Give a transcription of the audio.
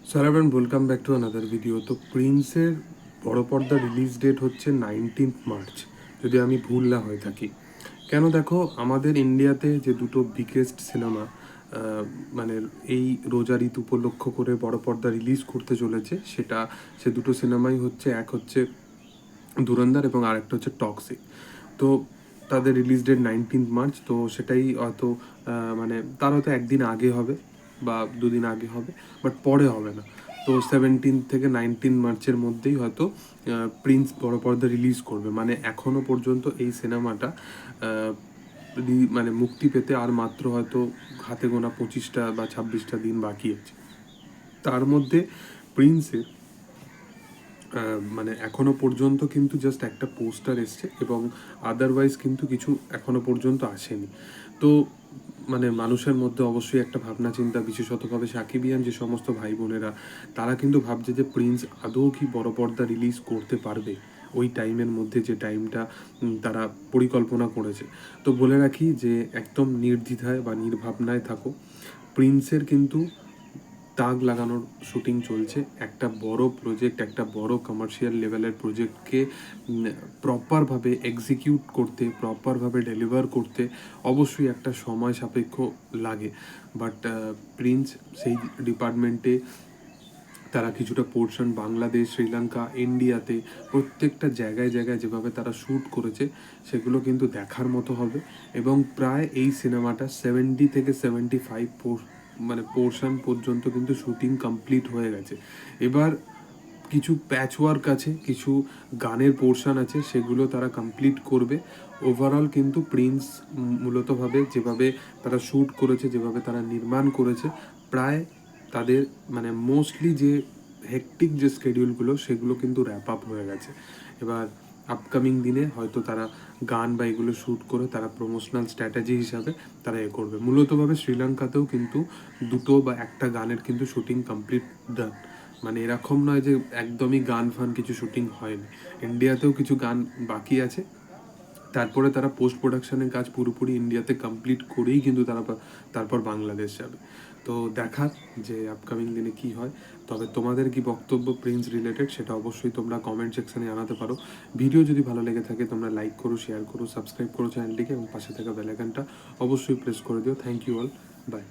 Sir everyone, welcome back to another video. তো প্রিন্সের বড় পর্দা রিলিজ ডেট হচ্ছে 19th মার্চ, যদি আমি ভুল না হয়ে থাকি। কেন দেখো, আমাদের ইন্ডিয়াতে যে দুটো বিগেস্ট সিনেমা মানে এই রোজার ঈদ উপলক্ষ করে বড় পর্দা রিলিজ করতে চলেছে, সে দুটো সিনেমাই হচ্ছে, এক হচ্ছে ধুরন্ধর এবং আরেকটা হচ্ছে টক্সিক। তো তাদের রিলিজ ডেট 19th মার্চ, তো সেটাই হয়তো মানে তার হয়তো একদিন আগে হবে বা দুদিন আগে হবে, বাট পরে হবে না। তো 17 থেকে 19 মার্চের মধ্যেই হয়তো প্রিন্স বড় পর্দা রিলিজ করবে। মানে এখনো পর্যন্ত এই সিনেমাটা মানে মুক্তি পেতে আর মাত্র হয়তো হাতে গোনা 25টা বা 26টা দিন বাকি আছে। তার মধ্যে প্রিন্সের মানে এখনো পর্যন্ত কিন্তু জাস্ট একটা পোস্টার এসছে এবং আদারওয়াইজ কিন্তু কিছু এখনো পর্যন্ত আসেনি। তো মানে মানুষের মধ্যে অবশ্যই একটা ভাবনা চিন্তা, বিশেষতভাবে সাকিবিয়ান যে সমস্ত ভাই বোনেরা, তারা কিন্তু ভাবছে যে প্রিন্স আদৌ কি বড় পর্দা রিলিজ করতে পারবে ওই টাইমের মধ্যে, যে টাইমটা তারা পরিকল্পনা করেছে। তো বলে রাখি যে একদম নির্দ্বিধায় বা নির্ভাবনায় থাকো, প্রিন্সের কিন্তু দাগ লাগানোর শুটিং চলছে। একটা বড় প্রজেক্ট, একটা বড় কমার্শিয়াল লেভেলের প্রজেক্টকে প্রপারভাবে এক্সিকিউট করতে, প্রপারভাবে ডেলিভার করতে অবশ্যই একটা সময় সাপেক্ষ লাগে। বাট প্রিন্স সেই ডিপার্টমেন্টে তারা কিছুটা পোর্শন বাংলাদেশ, শ্রীলঙ্কা, ইন্ডিয়াতে প্রত্যেকটা জায়গায় জায়গায় যেভাবে তারা শ্যুট করেছে, সেগুলো কিন্তু দেখার মতো হবে। এবং প্রায় এই সিনেমাটা 70 থেকে 75 মানে পোর্শন পর্যন্ত কিন্তু শ্যুটিং কমপ্লিট হয়ে গেছে। এবার কিছু প্যাচ ওয়ার্ক আছে, কিছু গানের পোর্শন আছে, সেগুলো তারা কমপ্লিট করবে। ওভারঅল কিন্তু প্রিন্স মূলতভাবে যেভাবে তারা শ্যুট করেছে, যেভাবে তারা নির্মাণ করেছে, প্রায় তাদের মানে মোস্টলি যে হেকটিক যে স্কেডিউলগুলো, সেগুলো কিন্তু র্যাপ আপ হয়ে গেছে। এবার আপকামিং দিনে হয়তো তারা গান বা এগুলো শ্যুট করে তারা প্রমোশনাল স্ট্র্যাটেজি হিসাবে তারা করবে। মূলতভাবে শ্রীলঙ্কাতেও কিন্তু দুটো বা একটা গানের কিন্তু শ্যুটিং কমপ্লিট ডান। মানে এরকম নয় যে একদমই গান ফান কিছু শ্যুটিং হয়নি। ইন্ডিয়াতেও কিছু গান বাকি আছে, তারপরে তারা পোস্ট প্রোডাকশনের কাজ পুরোপুরি ইন্ডিয়াতে কমপ্লিট করেই কিন্তু তারা তারপর বাংলাদেশ যাবে। তো দেখার যে আপকামিং দিনে কি হয়। তবে তোমাদের কি বক্তব্য প্রিন্স রিলেটেড, সেটা অবশ্যই তোমরা কমেন্ট সেকশনে জানাতে পারো। ভিডিও যদি ভালো লেগে থাকে তোমরা লাইক করো, শেয়ার করো, সাবস্ক্রাইব করো চ্যানেলটিকে এবং পাশে থাকা বেল আইকনটা অবশ্যই প্রেস করে দিও। Thank you all, by.